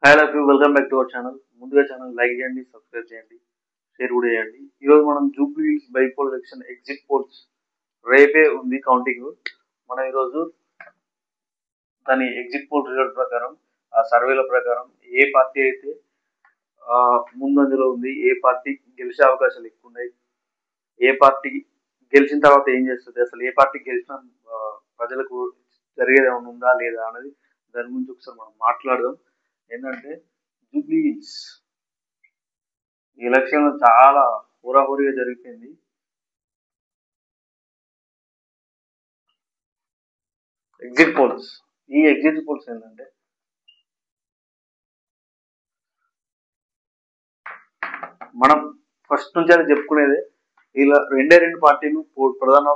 Hi love you welcome back to our channel. ముందుగా channel like చేయండి, subscribe చేయండి, share కూడా చేయండి. ఈరోజు మనం Jubilee hills bypoll election exit polls రేపే ఉంది కౌంటింగ్. మనం ఈరోజు దాని ఎగ్జిట్ పోల్ రిజల్ట్ ప్రకారం ఆ సర్వేల ప్రకారం ఏ పార్టీ అయితే ముందంజలో ఉంది, ఏ పార్టీ గెలిచే అవకాశాలు ఎక్కువ ఉన్నాయి, ఏ పార్టీ గెలిచిన తర్వాత ఏం చేస్తుంది, అసలు ఏ పార్టీ గెలిచిన ప్రజలకు జరిగేది ఏమైనా ఉందా లేదా అనేది దాని గురించి ఒకసారి మనం మాట్లాడదాం. ఏంటంటే జూబ్లీ హిల్స్ ఈ ఎలక్షన్ చాలా హోరాహోరీగా జరిగిపోయింది. ఎగ్జిట్ పోల్స్ ఏంటంటే మనం ఫస్ట్ నుంచి అది చెప్పుకునేదే, ఇలా రెండు పార్టీలు ప్రధాన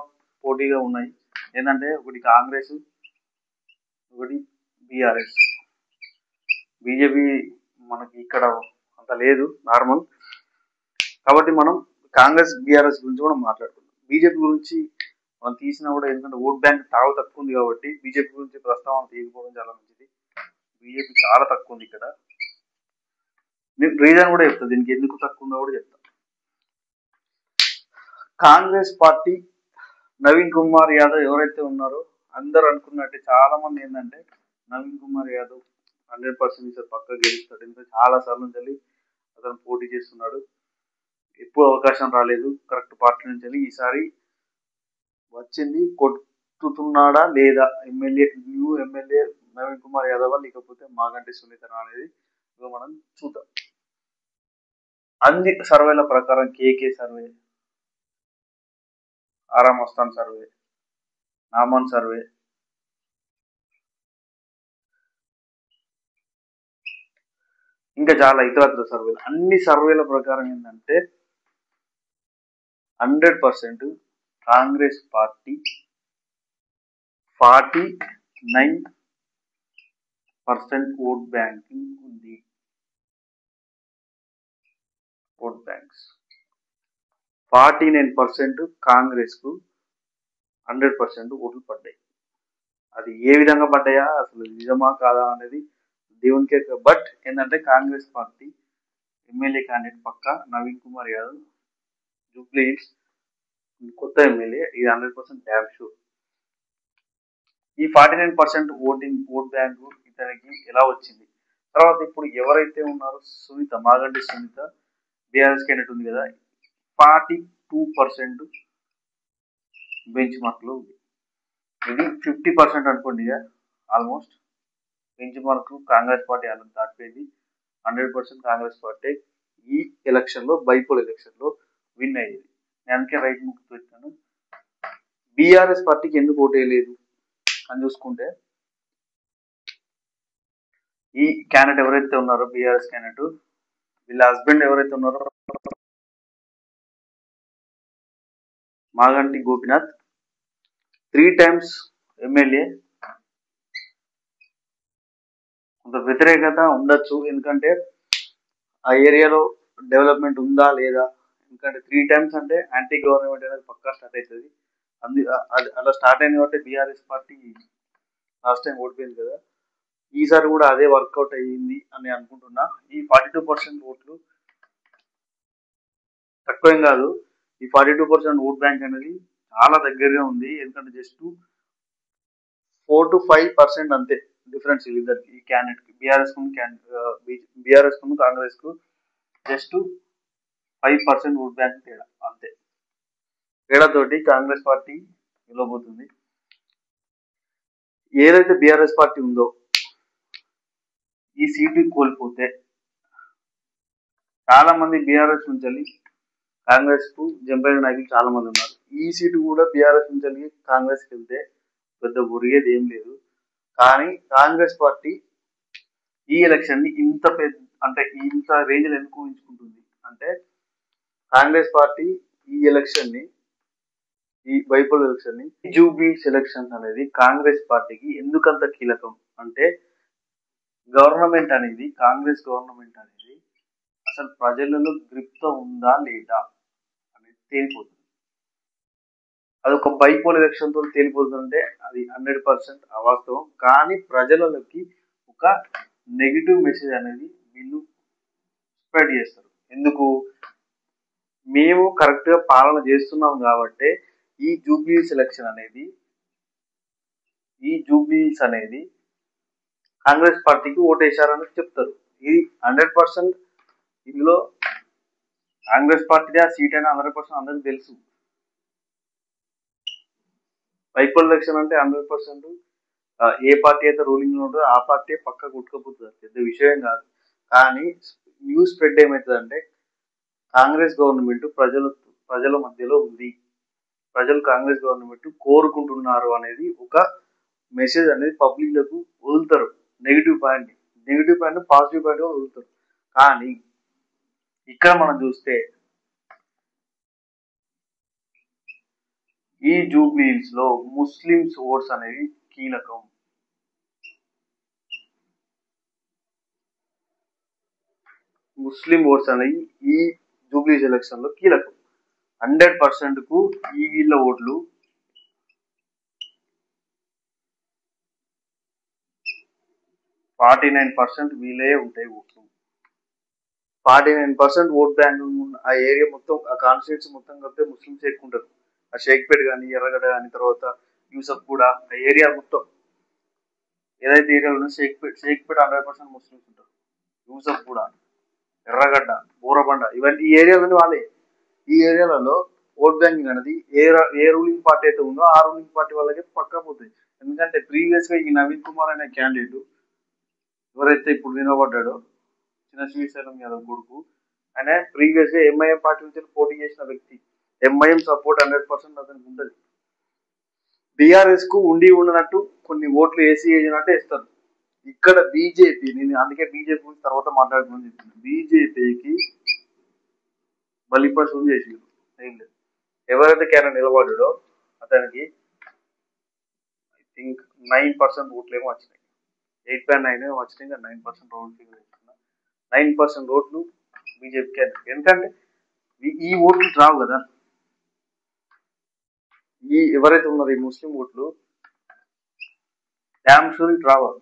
పోటీగా ఉన్నాయి. ఏంటంటే ఒకటి కాంగ్రెస్, ఒకటి బీఆర్ఎస్. బీజేపీ మనకి ఇక్కడ అంత లేదు, నార్మల్. కాబట్టి మనం కాంగ్రెస్ బీఆర్ఎస్ గురించి కూడా మాట్లాడుకుందాం. బీజేపీ గురించి మనం తీసినా కూడా ఎందుకంటే ఓట్ బ్యాంక్ చాలా తక్కువ ఉంది కాబట్టి బీజేపీ గురించి ప్రస్తావన తీయకపోవడం చాలా మంచిది. బీజేపీ చాలా తక్కువ ఉంది ఇక్కడ. నేను రీజన్ కూడా చెప్తాను, దీనికి ఎందుకు తక్కువ ఉందో కూడా చెప్తాను. కాంగ్రెస్ పార్టీ నవీన్ కుమార్ యాదవ్ ఎవరైతే ఉన్నారో అందరూ అనుకున్నట్టే చాలా మంది ఏంటంటే నవీన్ కుమార్ యాదవ్ 100% ఈసారి పక్క గెలుస్తాడు. ఎందుకంటే చాలా సార్లు నుంచి అతను పోటీ చేస్తున్నాడు, ఎప్పుడు అవకాశం రాలేదు కరెక్ట్ పార్టీ నుంచి. ఈసారి వచ్చింది, కొట్టుతున్నాడా లేదా న్యూ ఎమ్మెల్యే నవీన్ కుమార్ యాదవ్ లేకపోతే మాగంటి సునీతనా అనేది మనం చూద్దాం. అన్ని సర్వేల ప్రకారం కేకే సర్వే, ఆరామ్ మస్తాన్ సర్వే, నామన్ సర్వే, ఇంకా చాలా ఇతరత్ర సర్వేలు, అన్ని సర్వేల ప్రకారం ఏంటంటే 100% కాంగ్రెస్ పార్టీ 49% ఓట్ బ్యాంకింగ్ ఉంది. ఓట్ బ్యాంక్స్ 49% కాంగ్రెస్ కు 100% ఓట్లు పడ్డాయి. అది ఏ విధంగా పడ్డాయా, అసలు నిజమా కాదా అనేది దేవునికే. బట్ ఏంటంటే కాంగ్రెస్ పార్టీ ఎమ్మెల్యే క్యాండిడేట్ పక్క నవీన్ కుమార్ యాదవ్, జూబ్లీ హిల్స్ కొత్త ఎమ్మెల్యే, ఇది 100% డ్యామ్ షూర్. ఈ 49% ఓట్ బ్యాంకు ఇతనికి ఎలా వచ్చింది? తర్వాత ఇప్పుడు ఎవరైతే ఉన్నారో సునీత, మాగంటి సునీత బీఆర్ఎస్ క్యాండిడేట్ ఉంది కదా, 42% బెంచ్ మార్క్ లో ఉంది. ఇది 50% అనుకోండి. Almost bench mark Congress party అలా దాటిపోయింది. 100% కాంగ్రెస్ పార్టీ ఈ ఎలక్షన్ లో, బైపోల్ ఎలక్షన్ లో విన్ అయ్యేది. నేను అందుకే రైట్ ముక్కు పెట్టాను. బీఆర్ఎస్ పార్టీకి ఎందుకు ఓటేయలేదు అని చూసుకుంటే, ఈ క్యాండిడేట్ ఎవరైతే ఉన్నారో బీఆర్ఎస్ క్యాండిడేట్, వీళ్ళ హస్బెండ్ ఎవరైతే ఉన్నారో మాగంటి గోపీనాథ్ 3 times ఎమ్మెల్యే. కొంత వ్యతిరేకత ఉండొచ్చు, ఎందుకంటే ఆ ఏరియాలో డెవలప్మెంట్ ఉందా లేదా. ఎందుకంటే 3 times అంటే యాంటీ గవర్నమెంట్ అనేది పక్కా స్టార్ట్ అవుతుంది. అలా స్టార్ట్ అయింది కాబట్టి బీఆర్ఎస్ పార్టీ లాస్ట్ టైం ఓడిపోయింది కదా, ఈసారి కూడా అదే వర్కౌట్ అయ్యింది అని అనుకుంటున్నా. ఈ 42% ఓట్లు తక్కువేం కాదు. ఈ 42% ఓట్ బ్యాంక్ అనేది చాలా దగ్గరగా ఉంది. ఎందుకంటే జస్ట్ 4 to 5% అంతే డిఫరెన్స్ ఇద్దరికి, ఈ క్యాండిడేట్ కి, బీఆర్ఎస్ కు కాంగ్రెస్ కు జస్ట్ 5% ఓట్ బ్యాంక్ తేడా అంతే. తేడాతోటి కాంగ్రెస్ పార్టీ గెలవబోతుంది. ఏదైతే బీఆర్ఎస్ పార్టీ ఉందో ఈ సీటు కోల్పోతే చాలా మంది బీఆర్ఎస్ నుంచి కాంగ్రెస్ కు జంప్ అయిన నాయకులు చాలా మంది ఉన్నారు. ఈ సీటు కూడా బీఆర్ఎస్ నుంచి కాంగ్రెస్ కి వెళ్తే పెద్ద ఒరిగేది ఏం లేదు. కానీ కాంగ్రెస్ పార్టీ ఈ ఎలక్షన్ ని ఇంత రేంజ్ లో ఎందుకు ఊహించుకుంటుంది అంటే, కాంగ్రెస్ పార్టీ ఈ ఎలక్షన్ ని, ఈ బైపోల్ ఎలక్షన్ ని, జూబ్లీ ఎలక్షన్స్ అనేది కాంగ్రెస్ పార్టీకి ఎందుకంత కీలకం అంటే, కాంగ్రెస్ గవర్నమెంట్ అనేది అసలు ప్రజలలో గ్రిప్ తో ఉందా లేదా అనేది తేలిపోతుంది. అది ఒక బైపోల్ ఎలక్షన్ తో తేలిపోతుందంటే అది 100% అవాస్తవం. కానీ ప్రజలకి ఒక నెగిటివ్ మెసేజ్ అనేది వీళ్ళు స్ప్రెడ్ చేస్తారు. ఎందుకు? మేము కరెక్ట్ గా పాలన చేస్తున్నాం కాబట్టి ఈ జూబ్లీస్ అనేది కాంగ్రెస్ పార్టీకి ఓటేశారని చెప్తారు. ఇది 100% ఇందులో కాంగ్రెస్ పార్టీ ఆ సీట్ అయినా 100% అందరికి తెలుసు. బైపోల్ ఎలక్షన్ అంటే 100% ఏ పార్టీ అయితే రూలింగ్ లో ఉంటుందో ఆ పార్టీ పక్క కొట్టుకపోతుంది. పెద్ద విషయం కాదు. కానీ న్యూస్ స్ప్రెడ్ ఏమవుతుందంటే కాంగ్రెస్ గవర్నమెంట్ ప్రజల మధ్యలో ఉంది, ప్రజలు కాంగ్రెస్ గవర్నమెంట్ కోరుకుంటున్నారు అనేది ఒక మెసేజ్ అనేది పబ్లిక్ లకు వదులుతారు. నెగిటివ్ పాయింట్ పాజిటివ్ పాయింట్ గా వదులుతారు. కానీ ఇక్కడ మనం చూస్తే ఈ జూబ్లీహిల్స్ లో ముస్లిమ్స్ ఓట్స్ అనేవి కీలకం. ముస్లిం ఓట్స్ అనేవి ఈ జూబ్లీహిల్స్ ఎలక్షన్ లో కీలకం. 100% కు ఈ వీళ్ళ ఓట్లు 49% వీళ్ళే ఉంటాయి ఓట్లు. 49% ఓట్ బ్యాంక్ ఆ ఏరియా మొత్తం, ఆ కాన్స్టిట్యూన్సీ మొత్తం కలిపితే ముస్లింస్ ఎక్కుంటారు. ఆ షేక్పేట్ కానీ, ఎర్రగడ్డ కానీ, తర్వాత యూసఫ్ కూడా, ఆ ఏరియా మొత్తం ఏదైతే ఏరియాలో ఉందో షేక్పేట్ 100% ముస్లింస్ ఉంటారు. యూసఫ్ కూడా, ఎర్రగడ్డ, బోరబండ, ఇవన్నీ ఈ ఏరియాలోని వాళ్ళే. ఈ ఏరియాలలో ఓట్ బ్యాంకింగ్ అనేది ఏ రూలింగ్ పార్టీ అయితే ఉందో ఆ రూలింగ్ పార్టీ వాళ్ళకి పక్కా పోతుంది. ఎందుకంటే ప్రీవియస్ గా ఈ నవీన్ కుమార్ అనే క్యాండిడేట్ ఎవరైతే ఇప్పుడు నిలబడ్డాడో, చిన్న శ్రీశైలం యాదవ్ కొడుకు, ఆయన ప్రీవియస్ గా ఎంఐఎం పార్టీ నుంచి పోటీ చేసిన వ్యక్తి. ఎంఐఎం సపోర్ట్ 100% అతనికి ఉంటుంది. బీఆర్ఎస్ కు ఉండనట్టు కొన్ని ఓట్లు ఏసీ ఏజినట్టు ఇస్తారు. ఇక్కడ బీజేపీ, నేను అందుకే బీజేపీ గురించి తర్వాత మాట్లాడుతున్నాను చెప్తున్నాను. బీజేపీకి బలిపశువులు చేసిండు. ఏం లేదు, ఎవరైతే క్యాండిడేట్ నిలబడ్డాడో అతనికి ఐ థింక్ 9% ఓట్లు ఏమో వచ్చినాయి. 8.9 వచ్చినాయి. 9% ఓట్లు 9% ఓట్లు బీజేపీ క్యాండిడేట్. ఎందుకంటే ఈ ఓట్లు రావు కదా, ఈ ఎవరైతే ఉన్నారో ఈ ముస్లిం ఓట్లు డ్యామ్ షూర్ రావాలి,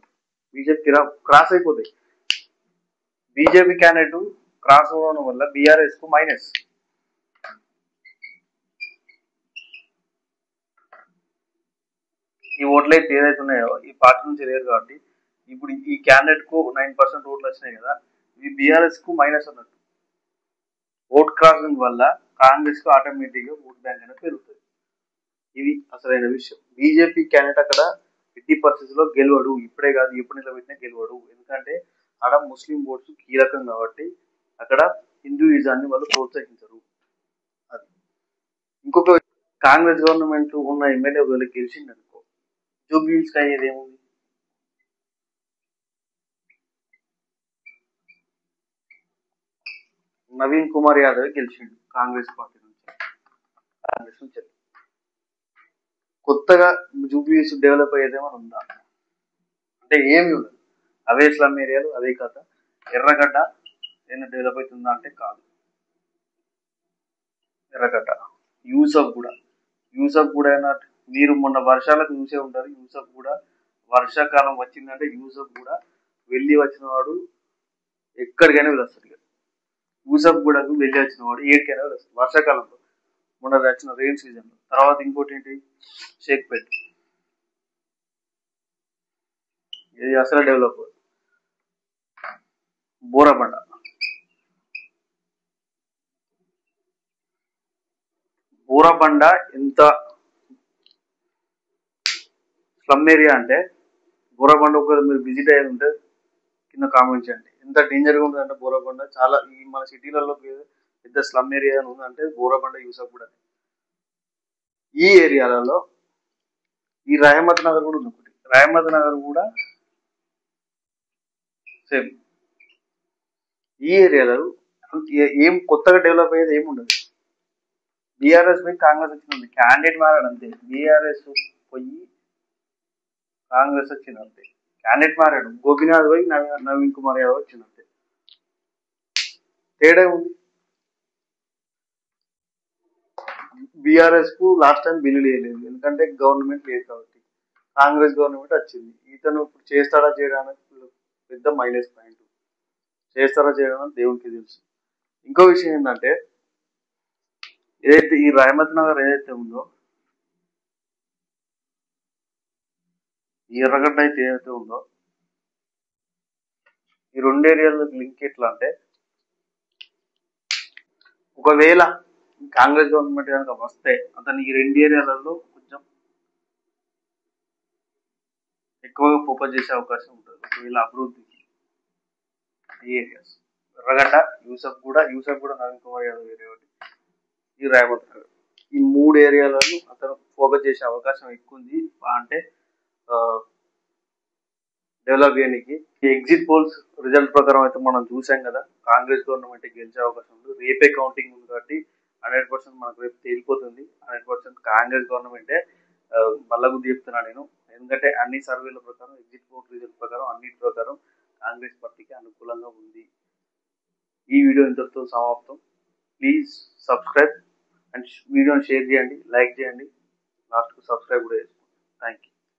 బీజేపీకి రావు, క్రాస్ అయిపోతాయి. బీజేపీ క్యాండిడేట్ క్రాస్ అవ్వడం వల్ల బీఆర్ఎస్ కు మైనస్. ఈ ఓట్లు అయితే ఏదైతే ఉన్నాయో ఈ పార్టీ నుంచి లేరు కాబట్టి ఇప్పుడు ఈ క్యాండిడేట్ కు 9% ఓట్లు వచ్చినాయి కదా, ఈ బీఆర్ఎస్ కు మైనస్ అన్నట్టు. ఓట్ క్రాసింగ్ వల్ల కాంగ్రెస్ కు ఆటోమేటిక్ గా ఓట్ బ్యాంక్ అనేది పెరుగుతుంది. ఇది అసలైన విషయం. బీజేపీ క్యాండిడేట్ అక్కడ 50% లో గెలవడు, ఇప్పుడే కాదు ఎప్పుడు నిలబెట్టినా గెలవడు. ఎందుకంటే అక్కడ ముస్లిం ఓట్స్ కీలకం కాబట్టి అక్కడ హిందూయిజాన్ని వాళ్ళు ప్రోత్సహించరు. అది ఇంకొక కాంగ్రెస్ గవర్నమెంట్ ఉన్న ఎమ్మెల్యే వీళ్ళు గెలిచింది అనుకో, జూబ్లీహిల్స్ అయ్యేది ఏముంది? నవీన్ కుమార్ యాదవ్ గెలిచిండు కాంగ్రెస్ పార్టీ నుంచి. కొత్తగా జూబ్లీహిల్స్ డెవలప్ అయ్యేదేమని ఉందా అంటే ఏమి ఉండదు. అవే స్లమ్ ఏరియాలు, అదే కథ. ఎర్రగడ్డ ఏమైనా డెవలప్ అవుతుందా అంటే కాదు. ఎర్రగడ్డ, యూసఫ్ కూడా అయినా మీరు మొన్న వర్షాలకు చూసే ఉంటారు. యూసఫ్ కూడా వర్షాకాలం వచ్చిందంటే యూసఫ్ కూడా వెళ్ళి వచ్చిన వాడు ఎక్కడికైనా వెళ్ళొస్తాడు. యూసఫ్ కూడా వెళ్ళి వచ్చిన వాడు ఏడికైనా వెళ్ళొస్తాడు వర్షాకాలంలో, మొన్న వచ్చిన రెయిన్ సీజన్ లో. తర్వాత ఇంకోటి ఏంటి, షేక్పేట్, ఇది అసలు డెవలప్. బోరబండ ఎంత స్లమ్ ఏరియా అంటే, బోరబండ ఒకవేళ మీరు విజిట్ అయ్యేది ఉంటే కింద కామెంట్ చేయండి. ఎంత డేంజర్ గా ఉంటుందంటే బోరబండ, చాలా ఈ మన సిటీలలో పెద్ద స్లమ్ ఏరియా ఉందంటే బోరబండ, యూసఫ్ కూడా. ఈ ఏరియాలలో ఈ రహమత్ నగర్ కూడా ఉంది ఒకటి. రహమత్ నగర్ కూడా సేమ్. ఈ ఏరియాలో ఏం కొత్తగా డెవలప్ అయ్యేది ఏమి ఉండదు. బీఆర్ఎస్ పోయి కాంగ్రెస్ వచ్చింది, క్యాండిడేట్ మారాడు అంతే. బీఆర్ఎస్ పోయి కాంగ్రెస్ వచ్చింది అంతే, క్యాండిడేట్ మారాడు. గోపీనాథ్ పోయి నవీన్ కుమార్ యాదవ్ వచ్చింది అంతే, తేడా ఉంది. బీఆర్ఎస్ కు లాస్ట్ టైం బిల్లు లేదు, ఎందుకంటే గవర్నమెంట్ లేదు కాబట్టి. కాంగ్రెస్ గవర్నమెంట్ వచ్చింది, ఇతను ఇప్పుడు చేస్తాడా చేయడా అనేది పెద్ద మైనస్ పాయింట్. చేస్తారా చేయడం దేవునికి తెలుసు. ఇంకో విషయం ఏంటంటే ఏదైతే ఈ రాయమత్ నగర్ ఏదైతే ఉందో, ఈ ఎర్రగడ్డ అయితే ఏదైతే ఉందో, ఈ రెండు ఏరియాలకు లింక్ ఎట్లా అంటే, ఒకవేళ కాంగ్రెస్ గవర్నమెంట్ కనుక వస్తే అతను ఈ రెండు ఏరియాలలో కొంచెం ఎక్కువగా ఫోకస్ చేసే అవకాశం ఉంటుంది. ఒకవేళ అభివృద్ధికి ఈ ఏరియాస్ ఎర్రగడ్డ, యూసఫ్ కూడా నవీన్ కుమార్ యాదవ్ ఏరియా ఒకటి, ఈ రాయమత్ నగర్, ఈ మూడు ఏరియాలను అతను ఫోకస్ చేసే అవకాశం ఎక్కువ ఉంది. అంటే డెవలప్ చేయడానికి. ఈ ఎగ్జిట్ పోల్స్ రిజల్ట్ ప్రకారం అయితే మనం చూసాం కదా, కాంగ్రెస్ గవర్నమెంట్ గెలిచే అవకాశం ఉంది. రేపే కౌంటింగ్ ఉంది కాబట్టి 100% మనకు రేపు తేలిపోతుంది. 100% కాంగ్రెస్ గవర్నమెంటే. బల్లగుద్ది చెప్తున్నాను నేను, ఎందుకంటే అన్ని సర్వేల ప్రకారం, ఎగ్జిట్ పోల్ రిజల్ట్ ప్రకారం, అన్నిటి ప్రకారం కాంగ్రెస్ పార్టీకి అనుకూలంగా ఉంది. ఈ వీడియో ఇంతటితో సమాప్తం. ప్లీజ్ సబ్స్క్రైబ్ అండ్ వీడియోని షేర్ చేయండి, లైక్ చేయండి, లాస్ట్కు సబ్స్క్రైబ్ కూడా చేసుకోండి. Thank you.